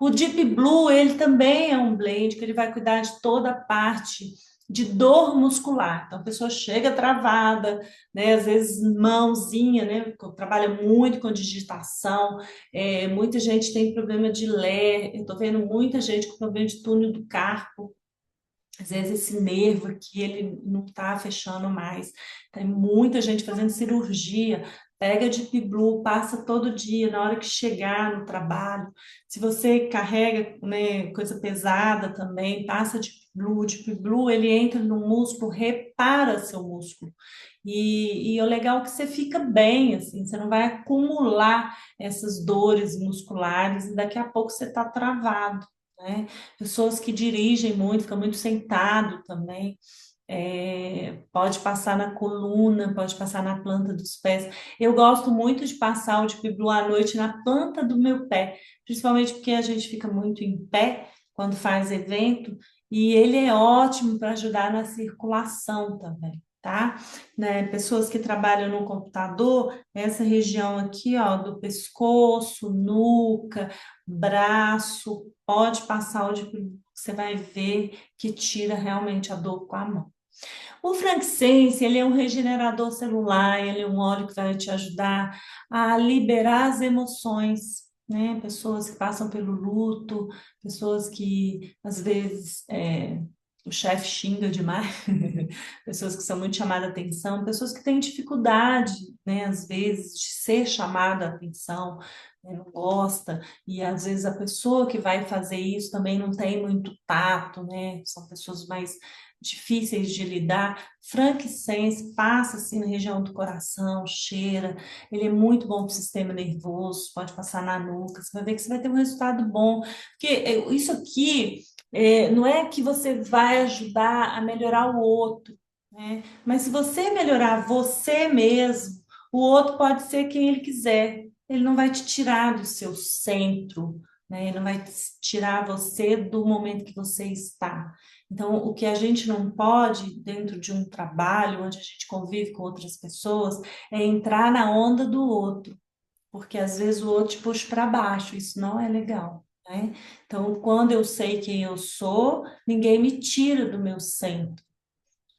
O Deep Blue, ele também é um blend que ele vai cuidar de toda a parte de dor muscular. Então, a pessoa chega travada, né? Às vezes mãozinha, né? Trabalha muito com digitação, muita gente tem problema de ler, eu estou vendo muita gente com problema de túnel do carpo, às vezes esse nervo aqui, ele não está fechando mais. Tem muita gente fazendo cirurgia, pega Deep Blue, passa todo dia, na hora que chegar no trabalho. Se você carrega, né, coisa pesada também, passa Deep Blue. Deep Blue, ele entra no músculo, repara seu músculo. E o legal é que você fica bem, assim, você não vai acumular essas dores musculares e daqui a pouco você está travado, né? Pessoas que dirigem muito, ficam muito sentado também. Pode passar na coluna, pode passar na planta dos pés. Eu gosto muito de passar o Deep Blue à noite na planta do meu pé, principalmente porque a gente fica muito em pé quando faz evento, e ele é ótimo para ajudar na circulação também. tá? Né? Pessoas que trabalham no computador, essa região aqui, ó, do pescoço, nuca, braço, pode passar onde você vai ver que tira realmente a dor com a mão. O frankincense, ele é um regenerador celular, ele é um óleo que vai te ajudar a liberar as emoções, né? Pessoas que passam pelo luto, pessoas que às vezes o chefe xinga demais, pessoas que são muito chamadas a atenção, pessoas que têm dificuldade, né? Às vezes de ser chamada a atenção, né, não gosta, e às vezes a pessoa que vai fazer isso também não tem muito tato, né? São pessoas mais difíceis de lidar. Frankincense passa assim na região do coração, cheira, ele é muito bom para o sistema nervoso, pode passar na nuca, você vai ver que você vai ter um resultado bom, porque isso aqui não é que você vai ajudar a melhorar o outro, né? Mas se você melhorar você mesmo, o outro pode ser quem ele quiser, ele não vai te tirar do seu centro, né? Ele não vai tirar você do momento que você está. Então, o que a gente não pode, dentro de um trabalho onde a gente convive com outras pessoas, é entrar na onda do outro, porque às vezes o outro te puxa para baixo, isso não é legal, né? Então, quando eu sei quem eu sou, ninguém me tira do meu centro.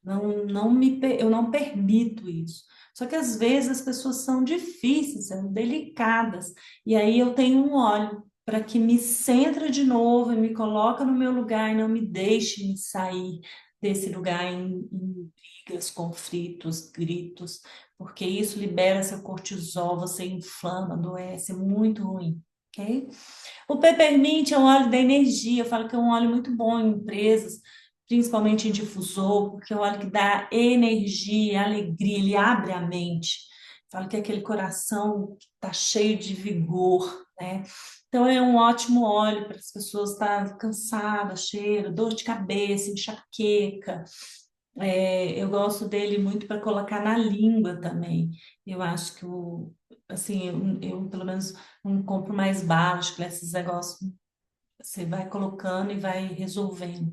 Eu não permito isso. Só que às vezes as pessoas são difíceis, são delicadas, e aí eu tenho um óleo para que me centra de novo e me coloca no meu lugar e não me deixe me sair desse lugar em brigas, conflitos, gritos, porque isso libera seu cortisol, você inflama, adoece, é muito ruim, ok? O peppermint é um óleo da energia, eu falo que é um óleo muito bom em empresas, principalmente em difusor, porque é um óleo que dá energia, alegria, ele abre a mente. Falo que é aquele coração que está cheio de vigor, né? Então é um ótimo óleo para as pessoas estar cansadas, cheiro, dor de cabeça, enxaqueca. Eu gosto dele muito para colocar na língua também. Eu acho que assim, eu pelo menos não compro mais bala, acho que esses negócios você vai colocando e vai resolvendo.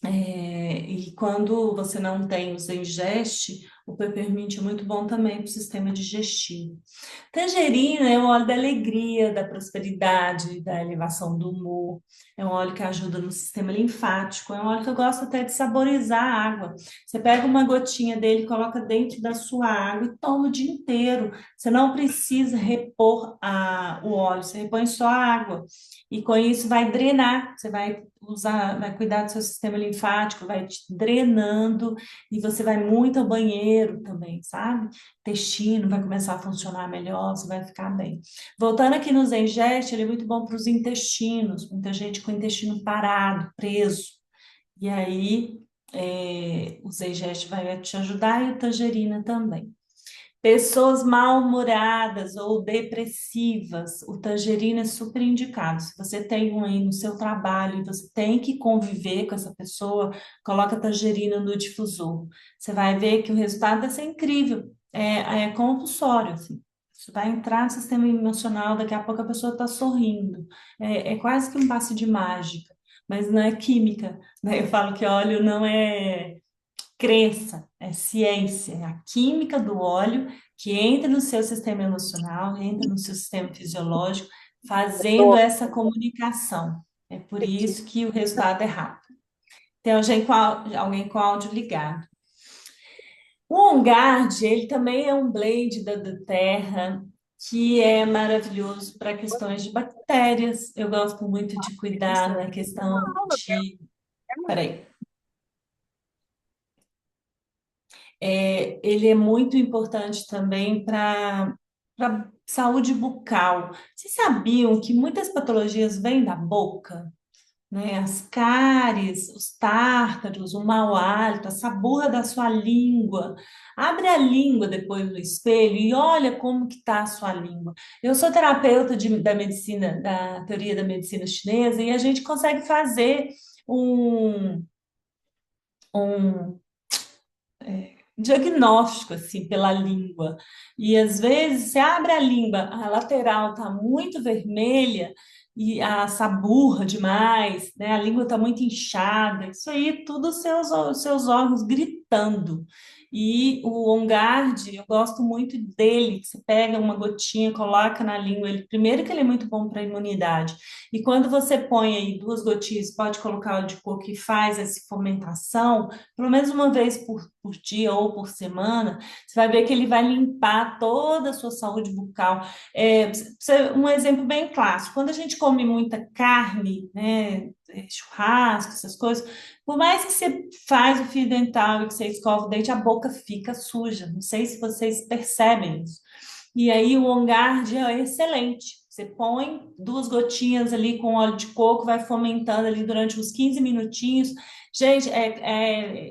E quando você não tem, você ingeste, o peppermint é muito bom também para o sistema digestivo. Tangerina é um óleo da alegria, da prosperidade, da elevação do humor. É um óleo que ajuda no sistema linfático. É um óleo que eu gosto até de saborizar a água. Você pega uma gotinha dele, coloca dentro da sua água e toma o dia inteiro. Você não precisa repor o óleo, você repõe só a água. E com isso vai drenar, você vai usar, vai cuidar do seu sistema linfático, vai te drenando e você vai muito ao banheiro também, sabe? Intestino vai começar a funcionar melhor, você vai ficar bem. Voltando aqui no Zengest, ele é muito bom para os intestinos, muita gente com o intestino parado, preso. E aí, o Zengest vai te ajudar e o Tangerina também. Pessoas mal-humoradas ou depressivas, o tangerina é super indicado. Se você tem um aí no seu trabalho e você tem que conviver com essa pessoa, coloca tangerina no difusor. Você vai ver que o resultado vai ser incrível. É compulsório, assim. Isso vai entrar no sistema emocional, daqui a pouco a pessoa está sorrindo. É quase que um passe de mágica, mas não é química, né? Eu falo que óleo não é crença, é ciência, é a química do óleo que entra no seu sistema emocional, entra no seu sistema fisiológico, fazendo
Tô
essa comunicação. É por
aqui.
isso que o resultado é rápido. Tem alguém com áudio ligado. O OnGuard, ele também é um blend da Terra, que é maravilhoso para questões de bactérias. Eu gosto muito de cuidar na questão de. Peraí. Ele é muito importante também para saúde bucal. Vocês sabiam que muitas patologias vêm da boca, né? As cáries, os tártaros, o mau hálito, a saburra da sua língua. Abre a língua depois no espelho e olha como que está a sua língua. Eu sou terapeuta da medicina, da teoria da medicina chinesa, e a gente consegue fazer um, um diagnóstico assim pela língua. E às vezes você abre a língua, a lateral está muito vermelha, e a saburra demais, né? A língua está muito inchada, isso aí, tudo os seus órgãos gritando. E o On Guard, eu gosto muito dele, que você pega uma gotinha, coloca na língua, ele, primeiro que ele é muito bom para a imunidade, e quando você põe aí duas gotinhas, pode colocar o de coco e faz essa fomentação, pelo menos uma vez por dia ou por semana, você vai ver que ele vai limpar toda a sua saúde bucal. Um exemplo bem clássico, quando a gente come muita carne, né, churrasco, essas coisas, por mais que você faz o fio dental e que você escova o dente, a boca fica suja. Não sei se vocês percebem isso. E aí o On Guard é excelente. Você põe duas gotinhas ali com óleo de coco, vai fomentando ali durante uns 15 minutinhos. Gente,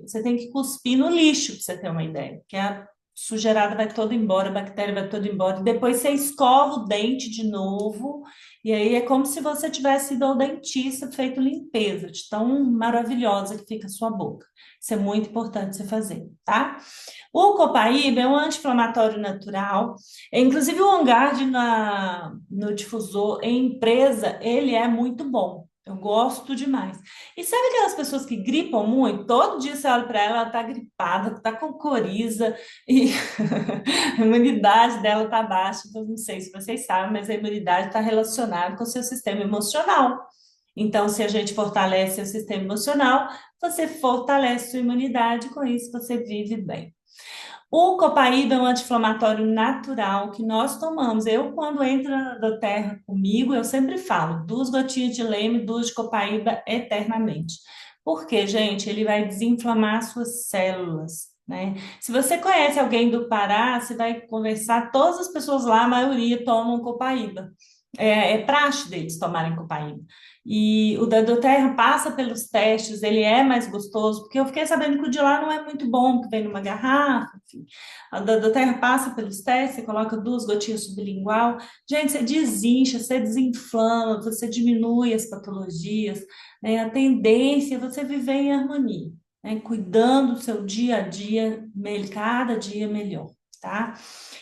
você tem que cuspir no lixo, para você ter uma ideia, que a sujeirada vai toda embora, a bactéria vai toda embora. E depois você escova o dente de novo, e aí é como se você tivesse ido ao dentista, feito limpeza, de tão maravilhosa que fica a sua boca. Isso é muito importante você fazer, tá? O copaíba é um anti-inflamatório natural. Inclusive, o On Guard no difusor em empresa, ele é muito bom. Eu gosto demais. E sabe aquelas pessoas que gripam muito? Todo dia você olha para ela, ela está gripada, está com coriza e a imunidade dela está baixa. Então, não sei se vocês sabem, mas a imunidade está relacionada com o seu sistema emocional. Então, se a gente fortalece o sistema emocional, você fortalece sua imunidade, com isso você vive bem. O copaíba é um anti-inflamatório natural que nós tomamos. Eu, quando entra da terra comigo, eu sempre falo, duas gotinhas de leme, duas de copaíba eternamente. Por quê, gente? Ele vai desinflamar as suas células, né? Se você conhece alguém do Pará, você vai conversar, todas as pessoas lá, a maioria tomam copaíba. É praxe deles tomarem copaíba. E o da Doterra passa pelos testes, ele é mais gostoso, porque eu fiquei sabendo que o de lá não é muito bom, que vem numa garrafa, enfim. A da Doterra passa pelos testes, você coloca duas gotinhas sublingual. Gente, você desincha, você desinflama, você diminui as patologias, né? A tendência é você viver em harmonia, né? Cuidando do seu dia a dia, cada dia melhor, tá?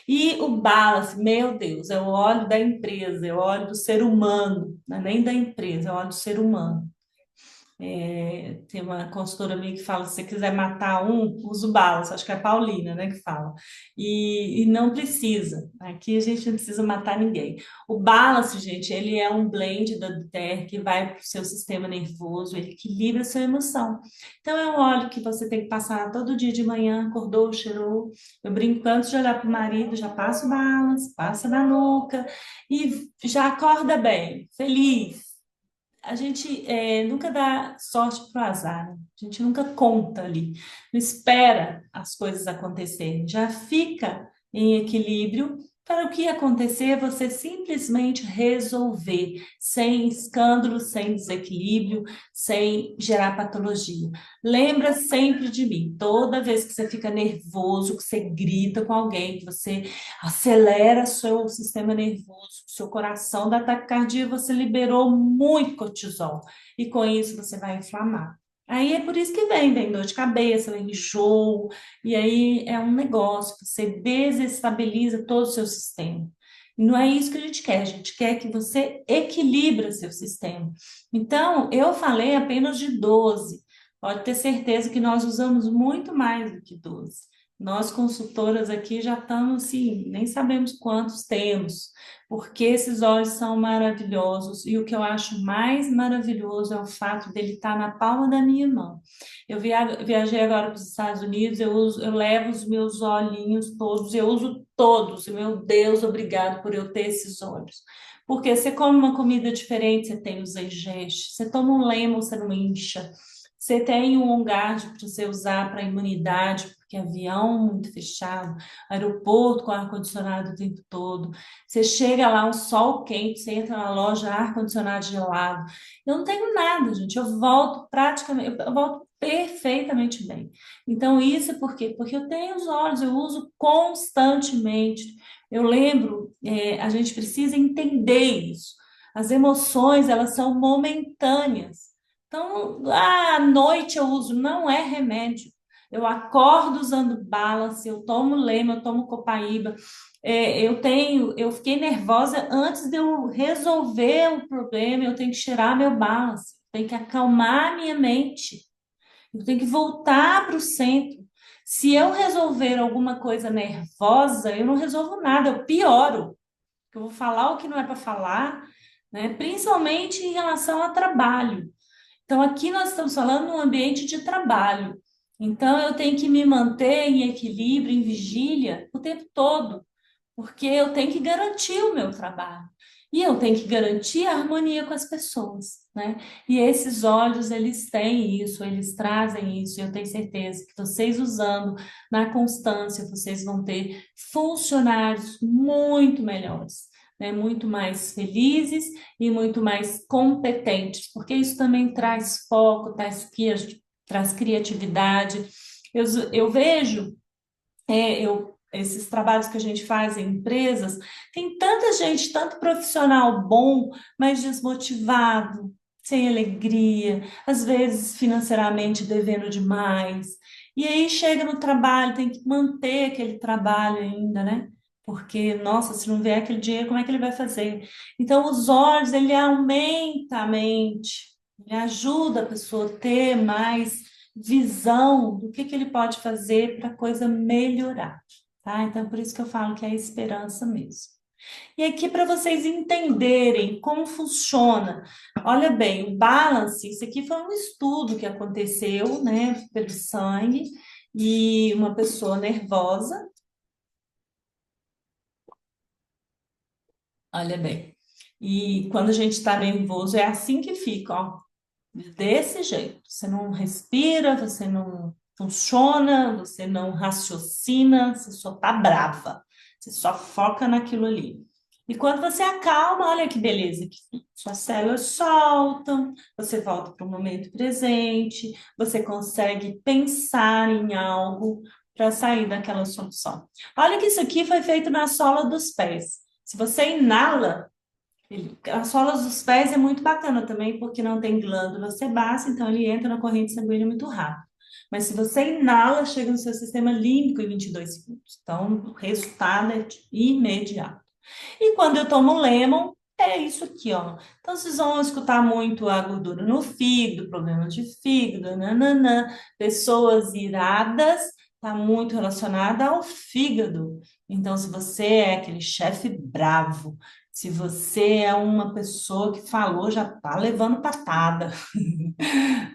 E o balance, meu Deus, é o óleo da empresa, é o óleo do ser humano, não é nem da empresa, é o óleo do ser humano. Tem uma consultora minha que fala, se você quiser matar um, usa o Balas, acho que é a Paulina, né, que fala. E não precisa, aqui a gente não precisa matar ninguém. O Balance, gente, ele é um blend da Ter que vai para o seu sistema nervoso, ele equilibra a sua emoção. Então é um óleo que você tem que passar todo dia de manhã, acordou, cheirou. Eu brinco antes de olhar para o marido, já passa o Balance, passa na nuca e já acorda bem, feliz. A gente nunca dá sorte para o azar, né? A gente nunca conta ali, não espera as coisas acontecerem, já fica em equilíbrio para o que acontecer, você simplesmente resolver, sem escândalo, sem desequilíbrio, sem gerar patologia. Lembra sempre de mim, toda vez que você fica nervoso, que você grita com alguém, que você acelera seu sistema nervoso, seu coração dá taquicardia, você liberou muito cortisol e com isso você vai inflamar. Aí é por isso que vem dor de cabeça, vem enjoo, e aí é um negócio, você desestabiliza todo o seu sistema. E não é isso que a gente quer que você equilibre seu sistema. Então, eu falei apenas de 12. Pode ter certeza que nós usamos muito mais do que 12. Nós, consultoras aqui, já estamos assim, nem sabemos quantos temos, porque esses óleos são maravilhosos. E o que eu acho mais maravilhoso é o fato dele estar na palma da minha mão. Eu viajei agora para os Estados Unidos, eu levo os meus olhinhos todos, eu uso todos. E, meu Deus, obrigado por eu ter esses olhos. Porque você come uma comida diferente, você tem os digestos, você toma um lemon, você não incha. Você tem um On Guard para você usar para imunidade, porque avião muito fechado, aeroporto com ar-condicionado o tempo todo. Você chega lá, um sol quente, você entra na loja, ar-condicionado gelado. Eu não tenho nada, gente. Eu volto praticamente, eu volto perfeitamente bem. Então, isso é por quê? Porque eu tenho os olhos, eu uso constantemente. Eu lembro, a gente precisa entender isso. As emoções, elas são momentâneas. Então, à noite eu uso, não é remédio. eu acordo usando Balance, eu tomo Lema, eu tomo Copaíba. Eu fiquei nervosa antes de eu resolver o problema, eu tenho que tirar meu Balance, tenho que acalmar minha mente, eu tenho que voltar para o centro. Se eu resolver alguma coisa nervosa, eu não resolvo nada, eu pioro, que eu vou falar o que não é para falar, né? Principalmente em relação ao trabalho. Então, aqui nós estamos falando num ambiente de trabalho. Então, eu tenho que me manter em equilíbrio, em vigília, o tempo todo, porque eu tenho que garantir o meu trabalho. E eu tenho que garantir a harmonia com as pessoas, né? E esses olhos, eles têm isso, eles trazem isso. E eu tenho certeza que vocês usando na constância, vocês vão ter funcionários muito melhores, né? Muito mais felizes e muito mais competentes, porque isso também traz foco, traz criatividade. Eu vejo esses trabalhos que a gente faz em empresas, tem tanta gente, tanto profissional bom, mas desmotivado, sem alegria, às vezes financeiramente devendo demais. E aí chega no trabalho, tem que manter aquele trabalho ainda, né? Porque, nossa, se não vier aquele dinheiro, como é que ele vai fazer? Então, os olhos, ele aumenta a mente, ele ajuda a pessoa a ter mais visão do que ele pode fazer para a coisa melhorar, tá? Então, por isso que eu falo que é a esperança mesmo. E aqui para vocês entenderem como funciona, olha bem, o balance, isso aqui foi um estudo que aconteceu, né, pelo sangue, e uma pessoa nervosa, olha bem, e quando a gente está nervoso, é assim que fica, ó. Desse jeito. Você não respira, você não funciona, você não raciocina, você só tá brava. Você só foca naquilo ali. E quando você acalma, olha que beleza, que suas células soltam, você volta para o momento presente, você consegue pensar em algo para sair daquela solução. Olha que isso aqui foi feito na sola dos pés. Se você inala, as solas dos pés é muito bacana também, porque não tem glândula sebácea, então ele entra na corrente sanguínea muito rápido. Mas se você inala, chega no seu sistema límbico em 22 segundos. Então, o resultado é imediato. E quando eu tomo lemon, é isso aqui, ó. Então, vocês vão escutar muito a gordura no fígado, problemas de fígado, nananã. Pessoas iradas, está muito relacionada ao fígado. Então, se você é aquele chefe bravo, se você é uma pessoa que falou, já tá levando patada.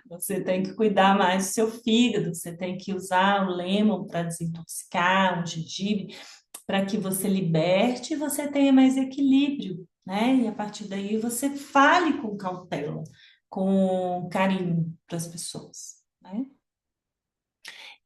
Você tem que cuidar mais do seu fígado, você tem que usar o lemon para desintoxicar, um gengibre, para que você liberte e você tenha mais equilíbrio, né? E a partir daí você fale com cautela, com carinho para as pessoas, né?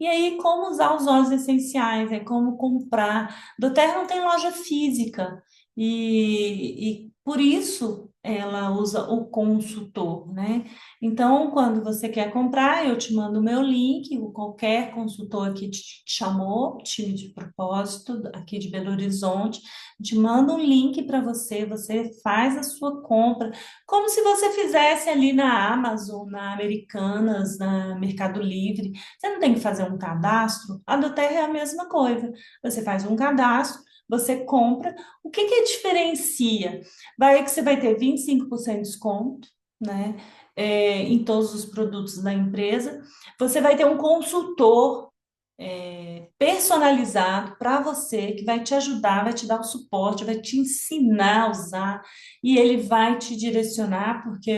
E aí, como usar os óleos essenciais, é como comprar. doTERRA não tem loja física e por isso ela usa o consultor, né? Então, quando você quer comprar, eu te mando o meu link, qualquer consultor aqui te chamou, time de propósito aqui de Belo Horizonte, te manda um link para você, você faz a sua compra, como se você fizesse ali na Amazon, na Americanas, na Mercado Livre. Você não tem que fazer um cadastro? A do Terra é a mesma coisa. Você faz um cadastro, você compra. O que que diferencia? Vai que você vai ter 25% de desconto, né? Em todos os produtos da empresa. Você vai ter um consultor personalizado para você, que vai te ajudar, vai te dar o suporte, vai te ensinar a usar, e ele vai te direcionar, porque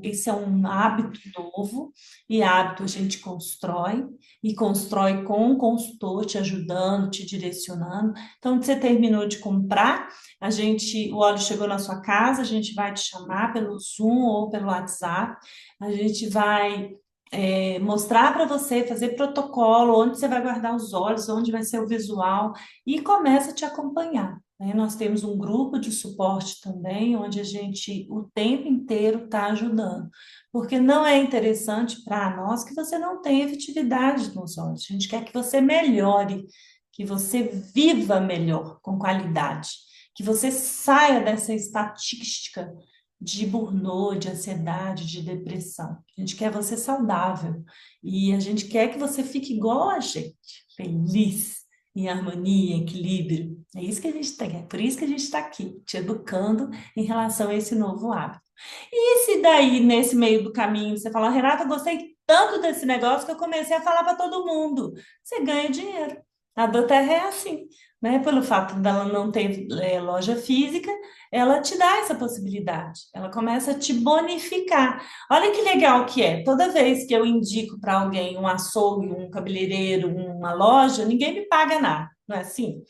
esse é um hábito novo, e hábito a gente constrói, e constrói com o consultor te ajudando, te direcionando. Então, você terminou de comprar, o óleo chegou na sua casa, a gente vai te chamar pelo Zoom ou pelo WhatsApp, a gente vai mostrar para você, fazer protocolo, onde você vai guardar os olhos, onde vai ser o visual, e começa a te acompanhar, né? Nós temos um grupo de suporte também, onde a gente o tempo inteiro está ajudando, porque não é interessante para nós que você não tenha efetividade nos olhos, a gente quer que você melhore, que você viva melhor, com qualidade, que você saia dessa estatística de burnout, de ansiedade, de depressão. A gente quer você saudável e a gente quer que você fique igual a gente, feliz, em harmonia, em equilíbrio. É isso que a gente tem, é por isso que a gente está aqui, te educando em relação a esse novo hábito. E se daí, nesse meio do caminho, você fala, Renata, eu gostei tanto desse negócio que eu comecei a falar para todo mundo. Você ganha dinheiro. A Doterra é assim, né? Pelo fato dela não ter loja física, ela te dá essa possibilidade. Ela começa a te bonificar. Olha que legal que é. Toda vez que eu indico para alguém um açougue, um cabeleireiro, uma loja, ninguém me paga nada. Não é assim?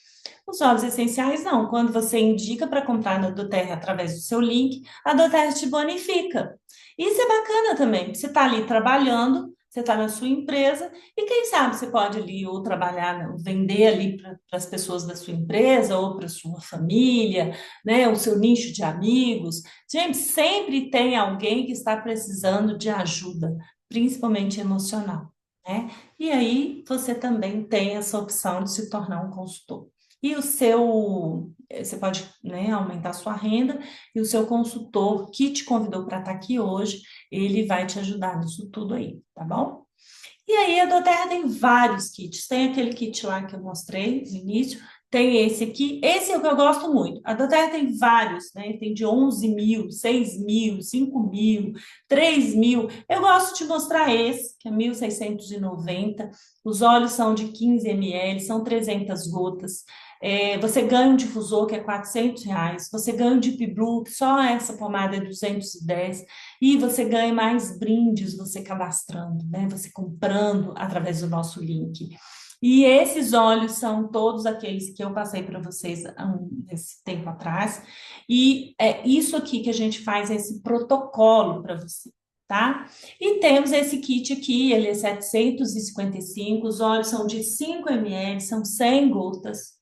Os óleos essenciais, não. Quando você indica para comprar na Doterra através do seu link, a Doterra te bonifica. Isso é bacana também. Você está ali trabalhando, você está na sua empresa, e quem sabe você pode ali ou trabalhar, né, vender ali para as pessoas da sua empresa ou para sua família, né, o seu nicho de amigos. Gente, sempre tem alguém que está precisando de ajuda, principalmente emocional, né? E aí você também tem essa opção de se tornar um consultor. E o seu, você pode, né, aumentar a sua renda, e o seu consultor que te convidou para estar aqui hoje, ele vai te ajudar nisso tudo aí, tá bom? E aí a Doterra tem vários kits. Tem aquele kit lá que eu mostrei no início, tem esse aqui. Esse é o que eu gosto muito. A Doterra tem vários, né? Tem de 11.000, 6.000, 5.000, 3.000. Eu gosto de mostrar esse, que é 1.690. Os óleos são de 15 ml, são 300 gotas. Você ganha um difusor que é R$ 400. Você ganha um Deep Blue, que só essa pomada é 210. E você ganha mais brindes você cadastrando, né? Você comprando através do nosso link. E esses óleos são todos aqueles que eu passei para vocês esse tempo atrás. E é isso aqui que a gente faz, esse protocolo para você, tá? E temos esse kit aqui, ele é 755, os óleos são de 5 ml, são 100 gotas.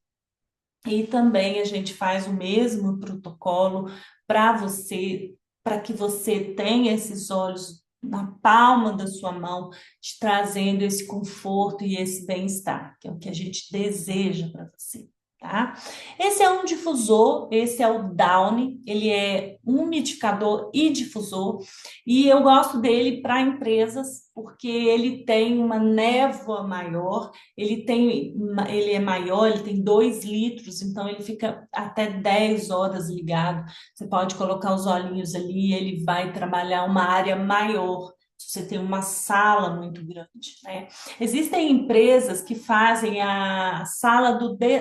E também a gente faz o mesmo protocolo para você, para que você tenha esses olhos na palma da sua mão, te trazendo esse conforto e esse bem-estar, que é o que a gente deseja para você. Tá? Esse é um difusor, esse é o Downy, ele é um umidificador e difusor, e eu gosto dele para empresas porque ele tem uma névoa maior, ele é maior, ele tem 2 litros, então ele fica até 10 horas ligado. Você pode colocar os olhinhos ali, ele vai trabalhar uma área maior. Se você tem uma sala muito grande, né? Existem empresas que fazem a sala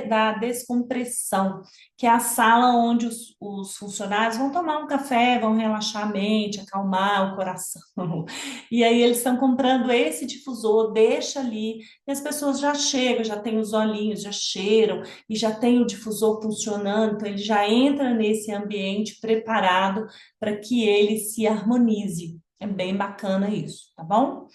da descompressão, que é a sala onde os funcionários vão tomar um café, vão relaxar a mente, acalmar o coração. E aí eles estão comprando esse difusor, deixa ali, e as pessoas já chegam, já tem os olhinhos, já cheiram, e já tem o difusor funcionando, então ele já entra nesse ambiente preparado para que ele se harmonize. É bem bacana isso, tá bom?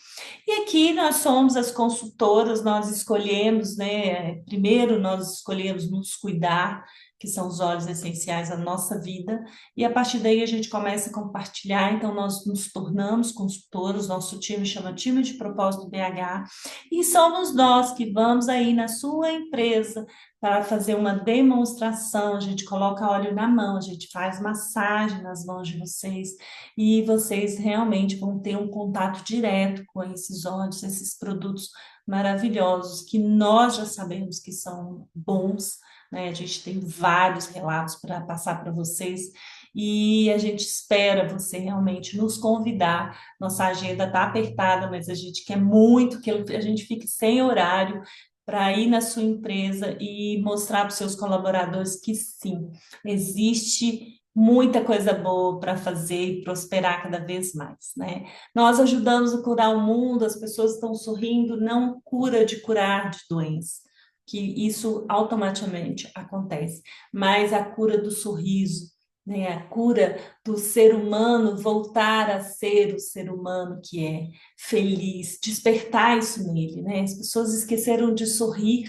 E aqui nós somos as consultoras, nós escolhemos, né? Primeiro nós escolhemos nos cuidar, que são os óleos essenciais da nossa vida, e a partir daí a gente começa a compartilhar, então nós nos tornamos consultoras, nosso time chama Time de Propósito BH, e somos nós que vamos aí na sua empresa para fazer uma demonstração, a gente coloca óleo na mão, a gente faz massagem nas mãos de vocês, e vocês realmente vão ter um contato direto com esses óleos, esses produtos maravilhosos que nós já sabemos que são bons, né? A gente tem vários relatos para passar para vocês e a gente espera você realmente nos convidar. Nossa agenda está apertada, mas a gente quer muito que a gente fique sem horário para ir na sua empresa e mostrar para os seus colaboradores que sim, existe muita coisa boa para fazer e prosperar cada vez mais, né? Nós ajudamos a curar o mundo, as pessoas estão sorrindo, não cura de curar de doença, que isso automaticamente acontece, mas a cura do sorriso, né? A cura do ser humano voltar a ser o ser humano que é feliz, despertar isso nele, né? As pessoas esqueceram de sorrir.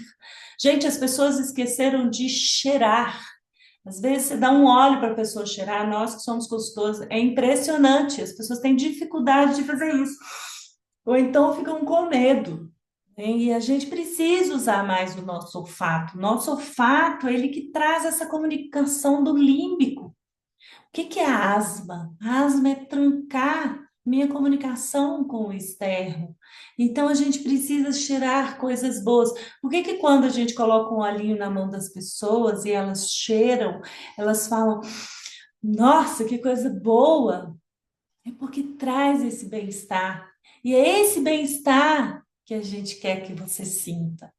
Gente, as pessoas esqueceram de cheirar. Às vezes você dá um óleo para a pessoa cheirar, nós que somos consultores, é impressionante, as pessoas têm dificuldade de fazer isso. Ou então ficam com medo, né? E a gente precisa usar mais o nosso olfato. Nosso olfato, ele que traz essa comunicação do límbico. O que que é a asma? A asma é trancar minha comunicação com o externo. Então a gente precisa cheirar coisas boas. Por que que quando a gente coloca um olhinho na mão das pessoas e elas cheiram, elas falam, nossa, que coisa boa? É porque traz esse bem-estar. E é esse bem-estar que a gente quer que você sinta.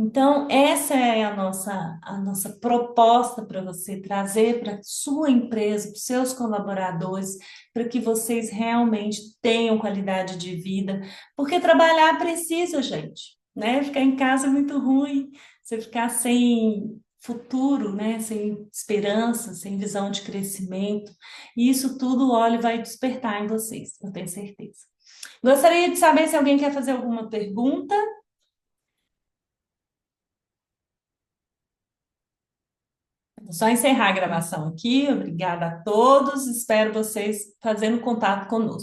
Então, essa é a nossa proposta para você trazer para a sua empresa, para os seus colaboradores, para que vocês realmente tenham qualidade de vida, porque trabalhar precisa, gente, né? Ficar em casa é muito ruim, você ficar sem futuro, né? Sem esperança, sem visão de crescimento. E isso tudo o óleo vai despertar em vocês, eu tenho certeza. Gostaria de saber se alguém quer fazer alguma pergunta. Vou só encerrar a gravação aqui. Obrigada a todos. Espero vocês fazendo contato conosco.